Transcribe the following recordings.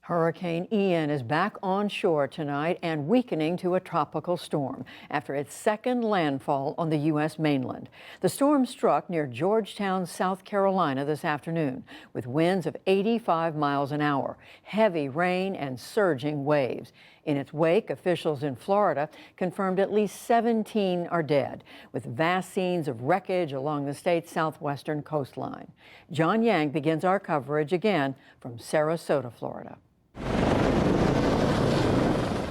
Hurricane Ian is back on shore tonight and weakening to a tropical storm after its second landfall on the U.S. mainland. The storm struck near Georgetown, South Carolina this afternoon with winds of 85 miles an hour, heavy rain and surging waves. In its wake, officials in Florida confirmed at least 17 are dead, with vast scenes of wreckage along the state's southwestern coastline. John Yang begins our coverage again from Sarasota, Florida.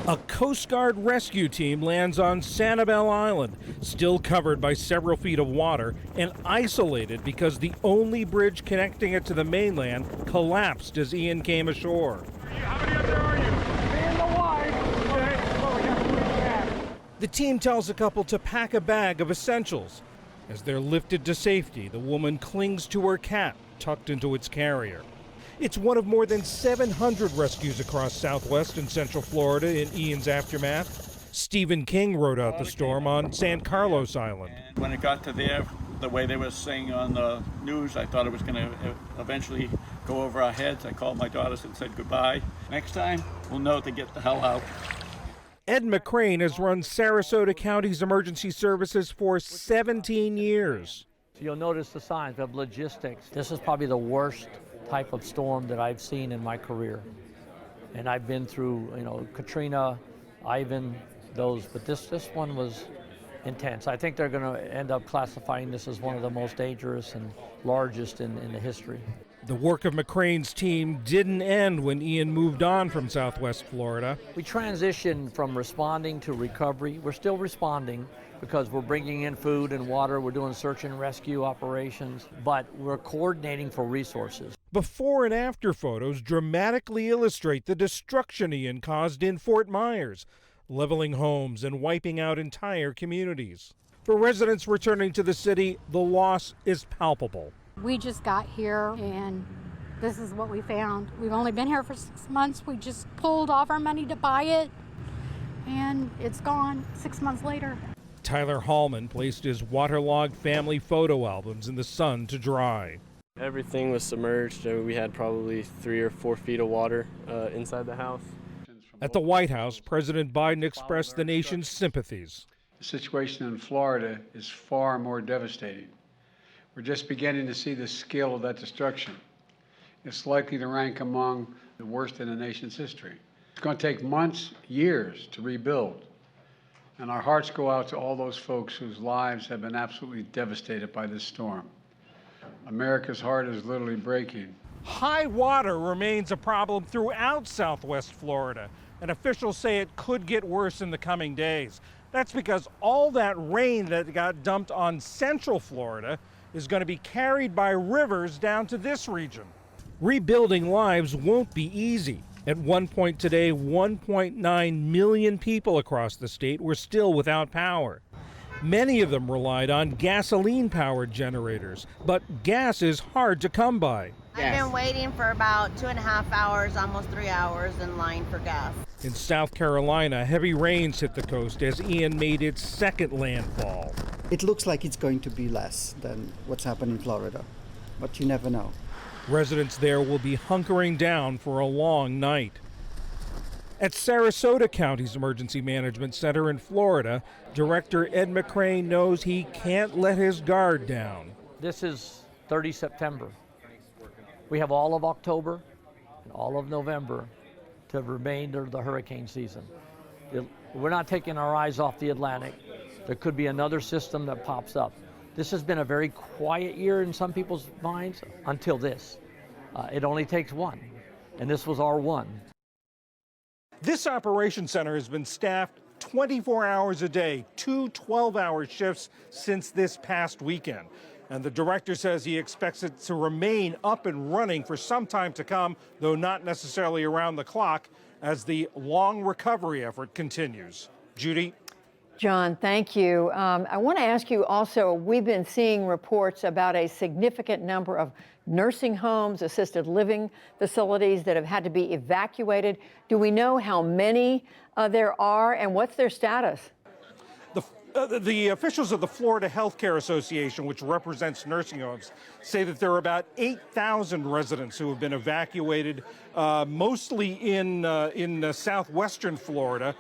A Coast Guard rescue team lands on Sanibel Island, still covered by several feet of water and isolated because the only bridge connecting it to the mainland collapsed as Ian came ashore. How many up there are you? Me and the wife. Okay. Well, we have to reach back. The team tells the couple to pack a bag of essentials. As they're lifted to safety, the woman clings to her cat, tucked into its carrier. It's one of more than 700 rescues across southwest and central Florida in Ian's aftermath. Stephen King rode out the storm on San Carlos Island. And when it got to there, the way they were saying on the news, I thought it was going to eventually go over our heads. I called my daughters and said goodbye. Next time, we'll know to get the hell out. Ed McCrane has run Sarasota County's emergency services for 17 years. You'll notice the signs of logistics. This is probably the worst type of storm that I've seen in my career. And I've been through, Katrina, Ivan, but this one was intense. I think they're going to end up classifying this as one of the most dangerous and largest in the history. The work of McCrane's team didn't end when Ian moved on from Southwest Florida. We transitioned from responding to recovery. We're still responding because we're bringing in food and water. We're doing search and rescue operations, but we're coordinating for resources. Before and after photos dramatically illustrate the destruction Ian caused in Fort Myers, leveling homes and wiping out entire communities. For residents returning to the city, the loss is palpable. We just got here and this is what we found. We've only been here for 6 months. We just pulled off our money to buy it and it's gone 6 months later. Tyler Hallman placed his waterlogged family photo albums in the sun to dry. Everything was submerged. We had probably 3 or 4 feet of water inside the house. At the White House, President Biden expressed the nation's sympathies. The situation in Florida is far more devastating. We're just beginning to see the scale of that destruction. It's likely to rank among the worst in the nation's history. It's going to take months, years to rebuild. And our hearts go out to all those folks whose lives have been absolutely devastated by this storm. America's heart is literally breaking. High water remains a problem throughout southwest Florida, and officials say it could get worse in the coming days. That's because all that rain that got dumped on central Florida is going to be carried by rivers down to this region. Rebuilding lives won't be easy. At one point today, 1.9 million people across the state were still without power. Many of them relied on gasoline-powered generators, but gas is hard to come by. I've been waiting for about 2.5 hours, almost 3 hours in line for gas. In South Carolina, heavy rains hit the coast as Ian made its second landfall. It looks like it's going to be less than what's happened in Florida, but you never know. Residents there will be hunkering down for a long night. At Sarasota County's Emergency Management Center in Florida, Director Ed McCrane knows he can't let his guard down. This is 30 September. We have all of October and all of November to remainder of the hurricane season. We're not taking our eyes off the Atlantic. There could be another system that pops up. This has been a very quiet year in some people's minds until this. It only takes one, and this was our one. This operations center has been staffed 24 hours a day, 2 12-hour shifts since this past weekend. And the director says he expects it to remain up and running for some time to come, though not necessarily around the clock, as the long recovery effort continues. Judy? John, thank you. I want to ask you also, we've been seeing reports about a significant number of nursing homes, assisted living facilities that have had to be evacuated. Do we know how many there are and what's their status? The officials of the Florida Healthcare Association, which represents nursing homes, say that there are about 8,000 residents who have been evacuated, mostly in southwestern Florida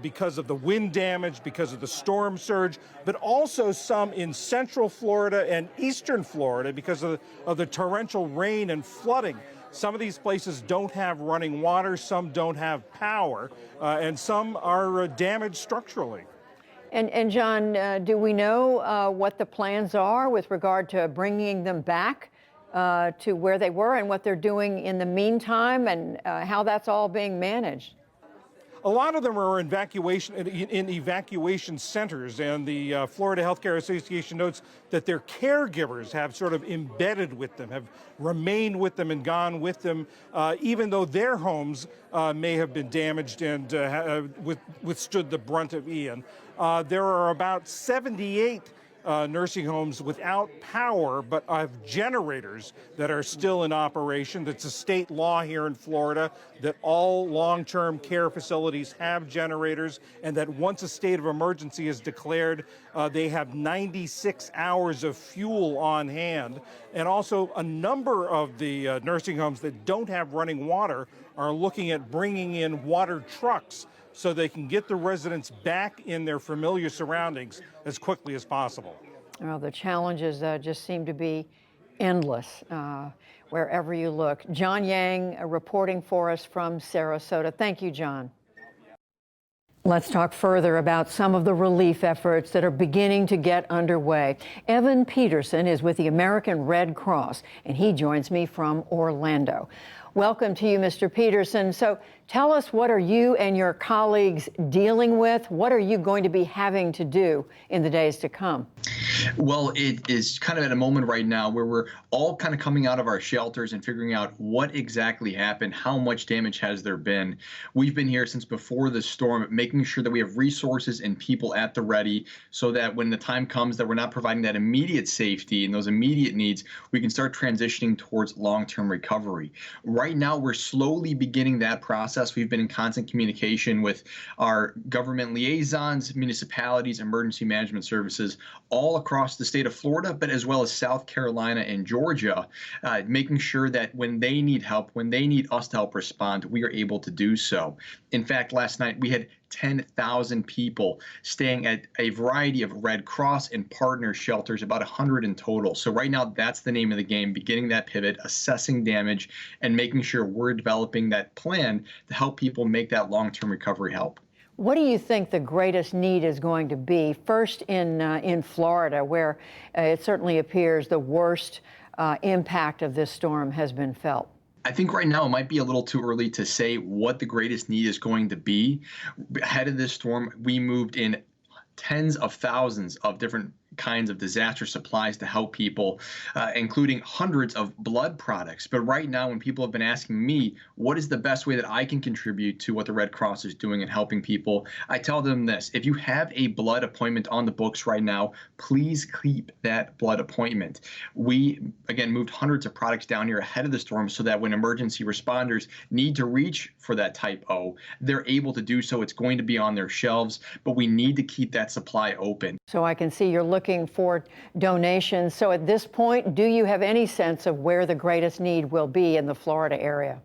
because of the wind damage, because of the storm surge, but also some in central Florida and eastern Florida because of the torrential rain and flooding. Some of these places don't have running water, some don't have power, and some are damaged structurally. And John, do we know what the plans are with regard to bringing them back to where they were and what they're doing in the meantime and how that's all being managed? A lot of them are in evacuation centers, and the Florida Healthcare Association notes that their caregivers have sort of embedded with them, have remained with them and gone with them, even though their homes may have been damaged and withstood the brunt of Ian. There are about 78 nursing homes without power, but have generators that are still in operation. That's a state law here in Florida that all long-term care facilities have generators, and that once a state of emergency is declared, they have 96 hours of fuel on hand. And also a number of the nursing homes that don't have running water are looking at bringing in water trucks so they can get the residents back in their familiar surroundings as quickly as possible. Well, the challenges just seem to be endless wherever you look. John Yang reporting for us from Sarasota. Thank you, John. Let's talk further about some of the relief efforts that are beginning to get underway. Evan Peterson is with the American Red Cross, and he joins me from Orlando. Welcome to you, Mr. Peterson. So tell us, what are you and your colleagues dealing with? What are you going to be having to do in the days to come? Well, it is kind of at a moment right now where we're all kind of coming out of our shelters and figuring out what exactly happened, how much damage has there been. We've been here since before the storm, making sure that we have resources and people at the ready so that when the time comes that we're not providing that immediate safety and those immediate needs, we can start transitioning towards long-term recovery. Right now, we're slowly beginning that process. We've been in constant communication with our government liaisons, municipalities, emergency management services, all across the state of Florida, but as well as South Carolina and Georgia, making sure that when they need help, when they need us to help respond, we are able to do so. In fact, last night we had 10,000 people staying at a variety of Red Cross and partner shelters, about 100 in total. So right now, that's the name of the game, beginning that pivot, assessing damage, and making sure we're developing that plan to help people make that long-term recovery help. What do you think the greatest need is going to be, first in Florida, where it certainly appears the worst impact of this storm has been felt? I think right now it might be a little too early to say what the greatest need is going to be. Ahead of this storm, we moved in tens of thousands of different kinds of disaster supplies to help people, including hundreds of blood products. But right now, when people have been asking me, what is the best way that I can contribute to what the Red Cross is doing and helping people, I tell them this: if you have a blood appointment on the books right now, please keep that blood appointment. We, again, moved hundreds of products down here ahead of the storm so that when emergency responders need to reach for that type O, they're able to do so. It's going to be on their shelves, but we need to keep that supply open. So I can see you're looking for donations. So at this point, do you have any sense of where the greatest need will be in the Florida area?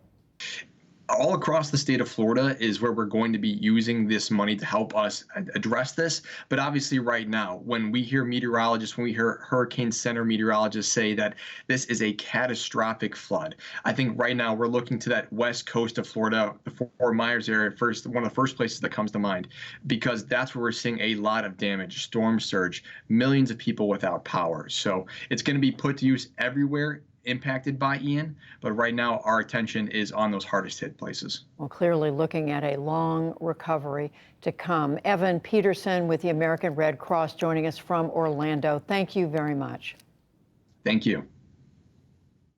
All across the state of Florida is where we're going to be using this money to help us address this. But obviously right now, when we hear meteorologists, when we hear Hurricane Center meteorologists say that this is a catastrophic flood, I think right now we're looking to that west coast of Florida, the Fort Myers area, one of the first places that comes to mind, because that's where we're seeing a lot of damage, storm surge, millions of people without power. So it's going to be put to use everywhere impacted by Ian, but right now our attention is on those hardest hit places. Well, clearly looking at a long recovery to come. Evan Peterson with the American Red Cross joining us from Orlando. Thank you very much. Thank you.